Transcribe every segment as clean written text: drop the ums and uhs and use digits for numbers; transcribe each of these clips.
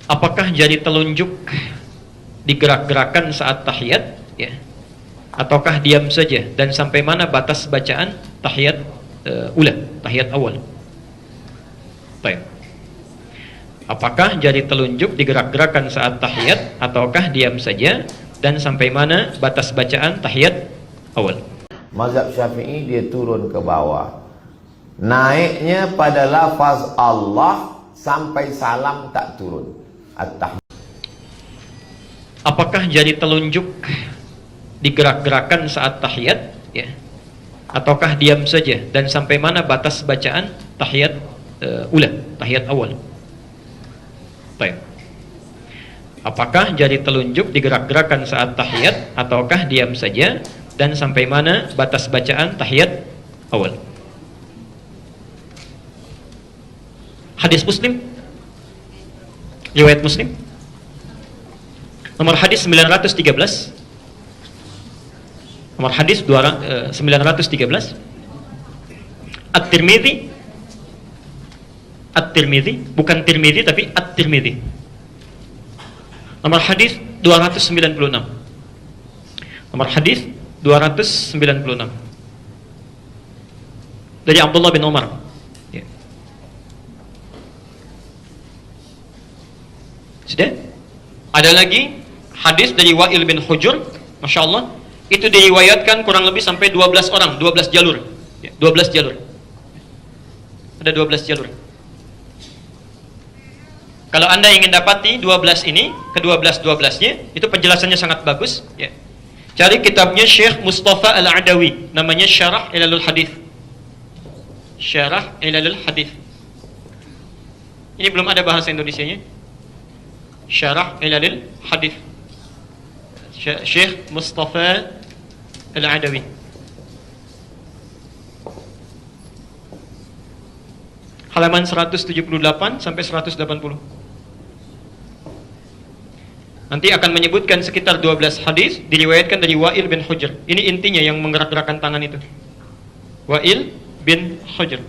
Apakah jari telunjuk digerak-gerakan saat tahiyat, ya, ataukah diam saja, dan sampai mana batas bacaan tahiyat tahiyat awal? Baik. Apakah jari telunjuk digerak-gerakan saat tahiyat ataukah diam saja, dan sampai mana batas bacaan tahiyat awal? Mazhab Syafi'i dia turun ke bawah. Naiknya pada lafaz Allah sampai salam tak turun. At-tahiyat. Apakah jari telunjuk digerak-gerakan saat tahiyat, ya, ataukah diam saja, dan sampai mana batas bacaan tahiyat tahiyat awal? Baik. Apakah jari telunjuk digerak-gerakan saat tahiyat ataukah diam saja, dan sampai mana batas bacaan tahiyat awal? Hadis Muslim, riwayat Muslim, nomor hadis 913. Nomor hadis 913. At-Tirmidzi, bukan Tirmidzi tapi At-Tirmidzi. Nomor hadis 296. Nomor hadis 296. Dari Abdullah bin Umar. Ya. Sudah? Ada lagi hadis dari Wa'il bin Hujur, Masya Allah, itu diriwayatkan kurang lebih sampai 12 orang, 12 jalur, ya, 12 jalur. Ada 12 jalur. Kalau Anda ingin dapati 12 ini, ke-12-12-nya, itu penjelasannya sangat bagus, ya. Cari kitabnya Syekh Mustafa Al-Adawi, namanya Syarah Ilalul Hadith. Syarah Ilalul Hadith. Ini belum ada bahasa Indonesianya. Syarah Ilalul Hadith. Syekh Mustafa Al-Adawi. Halaman 178 sampai 180. Nanti akan menyebutkan sekitar 12 hadis diriwayatkan dari Wa'il bin Hujr. Ini intinya yang menggerak-gerakkan tangan itu. Wa'il bin Hujr.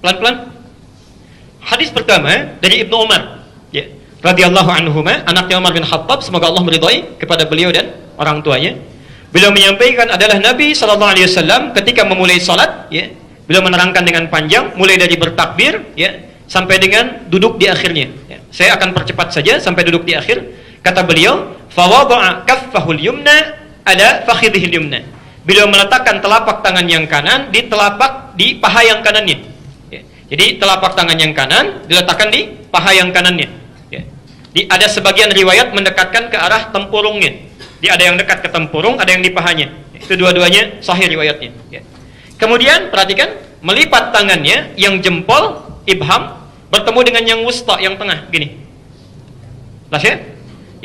Pelan-pelan. Hadis pertama dari Ibnu Umar, ya, radhiyallahu anhuma, anaknya Umar bin Khattab, semoga Allah meridhai kepada beliau dan orang tuanya. Beliau menyampaikan adalah Nabi sallallahu alaihi wasallam ketika memulai salat, ya, beliau menerangkan dengan panjang mulai dari bertakbir, ya, sampai dengan duduk di akhirnya, ya. Saya akan percepat saja sampai duduk di akhir. Kata beliau, fa wada'a kaffahul yumna ala fakhidhil yumna. Beliau meletakkan telapak tangan yang kanan di paha yang kanannya, ya. Jadi telapak tangan yang kanan diletakkan di paha yang kanannya, ya. Ada sebagian riwayat mendekatkan ke arah tempurungnya. Ada yang dekat ke tempurung, ada yang di pahanya. Itu dua-duanya sahih riwayatnya, ya. Kemudian perhatikan, melipat tangannya yang jempol ibham bertemu dengan yang wusta, yang tengah, gini. Jelas ya?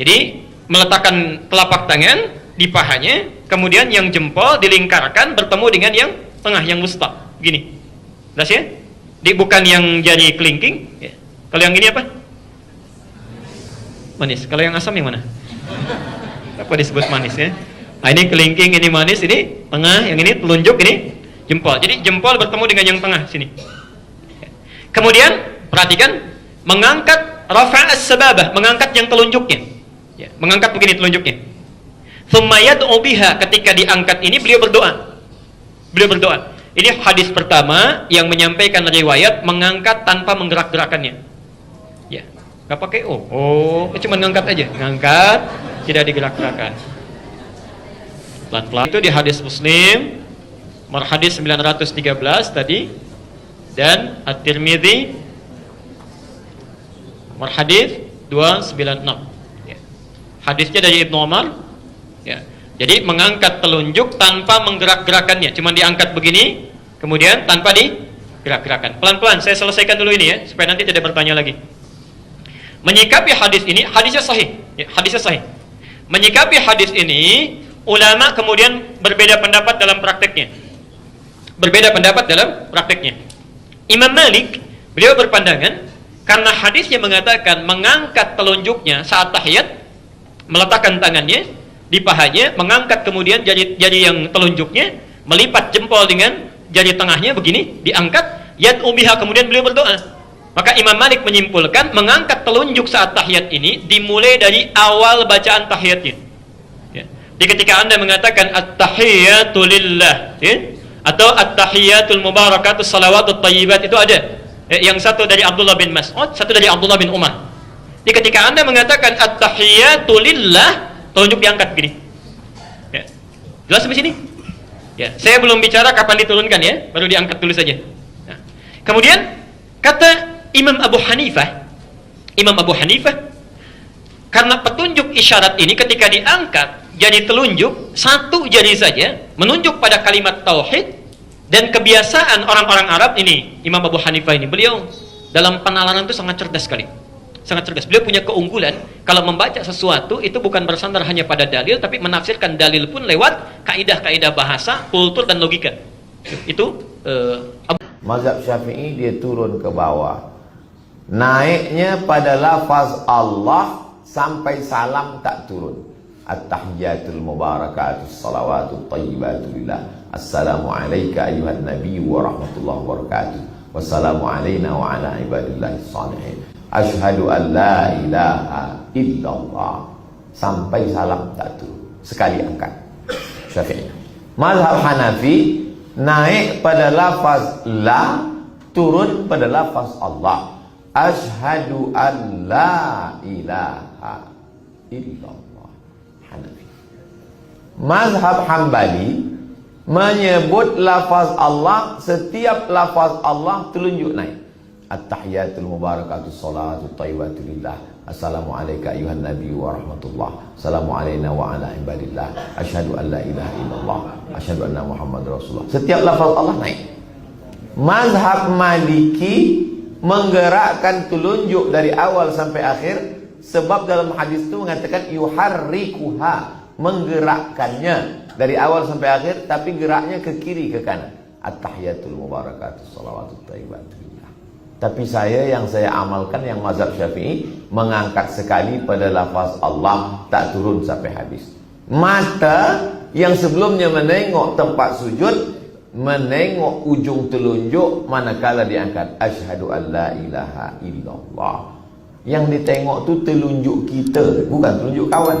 Jadi meletakkan telapak tangan di pahanya, kemudian yang jempol dilingkarkan bertemu dengan yang tengah, yang wusta, gini. Jelas ya? Bukan yang jari kelingking, ya. Kalau yang ini apa? Manis. Kalau yang asam yang mana? Apa disebut manis, ya? Nah, ini kelingking, ini manis, ini tengah, yang ini telunjuk, ini jempol. Jadi jempol bertemu dengan yang tengah sini. Kemudian perhatikan, mengangkat rafa'as sababah, mengangkat yang telunjuknya, ya, mengangkat begini telunjuknya. Tsumma yad'u biha, ketika diangkat ini beliau berdoa. Beliau berdoa. Ini hadis pertama yang menyampaikan riwayat mengangkat tanpa menggerak-gerakannya. Ya, enggak pakai cuma ngangkat aja, ngangkat, tidak digerak-gerakan. Pelan-pelan. Itu di hadis Muslim, nomor hadis 913 tadi, dan At-Tirmidzi nomor hadis 296, ya. Hadisnya dari Ibnu Umar, ya. Jadi mengangkat telunjuk tanpa menggerak-gerakannya, cuma diangkat begini, kemudian tanpa digerak-gerakan. Pelan-pelan, saya selesaikan dulu ini, ya, supaya nanti tidak bertanya lagi. Menyikapi hadis ini, hadisnya sahih, ya, hadisnya sahih. Menyikapi hadis ini, ulama kemudian berbeda pendapat dalam prakteknya. Berbeda pendapat dalam prakteknya. Imam Malik, beliau berpandangan karena hadisnya mengatakan mengangkat telunjuknya saat tahiyat, meletakkan tangannya di pahanya, mengangkat kemudian jari yang telunjuknya, melipat jempol dengan jari tengahnya begini, diangkat, yad'u biha, kemudian beliau berdoa. Maka Imam Malik menyimpulkan mengangkat telunjuk saat tahiyat ini dimulai dari awal bacaan tahiyatnya. Ya. Jadi ketika Anda mengatakan at-tahiyatu lillah, ya? Atau at-tahiyatul mubarakatus salawatut thayyibat, itu ada. Yang satu dari Abdullah bin Mas'ud, satu dari Abdullah bin Umar. Jadi ketika Anda mengatakan at-tahiyatu lillah, telunjuk diangkat begini. Ya. Jelas sampai sini? Ya, saya belum bicara kapan diturunkan ya, baru diangkat dulu saja. Nah. Kemudian kata Imam Abu Hanifah, karena petunjuk isyarat ini ketika diangkat jadi telunjuk, satu jari saja menunjuk pada kalimat tauhid, dan kebiasaan orang-orang Arab ini, Imam Abu Hanifah ini, beliau dalam penalaran itu sangat cerdas sekali. Sangat cerdas. Beliau punya keunggulan, kalau membaca sesuatu itu bukan bersandar hanya pada dalil, tapi menafsirkan dalil pun lewat kaidah-kaidah bahasa, kultur, dan logika. Itu mazhab Syafi'i dia turun ke bawah. Naiknya pada lafaz Allah sampai salam tak turun. At-tahiyatul mubarakatus salawatut thayyibatu lillah. Assalamu alayka ayyuhan nabiy wa rahmatullahi wa barakatuh. Wassalamu alayna wa ala ibadillahis shalihin. Asyhadu an la ilaha illallah. Sampai salam tak turun. Sekali angkat. Syafi'i. Mazhab Hanafi naik pada lafaz la, turun pada lafaz Allah. Asyhadu an la ilaha illallah. Hanafi. Mazhab Hambali menyebut lafaz Allah, setiap lafaz Allah telunjuk naik. At-tahiyatul mubarakatus salawatut thayyibatu lillah. Assalamu alayka ayyuhan nabiy wa rahmatullah. Assalamu alayna wa ala ibadillah. Asyhadu an la ilaha illallah. Asyhadu anna Muhammadar Rasulullah. Setiap lafaz Allah naik. Mazhab Maliki menggerakkan telunjuk dari awal sampai akhir, sebab dalam hadis itu mengatakan yuharrikuha, menggerakkannya dari awal sampai akhir, tapi geraknya ke kiri ke kanan. At-tahiyatul mubarakatus salawatut thayyibatu lillah. Tapi yang saya amalkan yang mazhab Syafi'i, mengangkat sekali pada lafaz Allah, tak turun sampai habis. Mata yang sebelumnya menengok tempat sujud, menengok ujung telunjuk manakala diangkat. Asyhadu an la ilaha illallah. Yang ditengok tu telunjuk kita, bukan telunjuk kawan.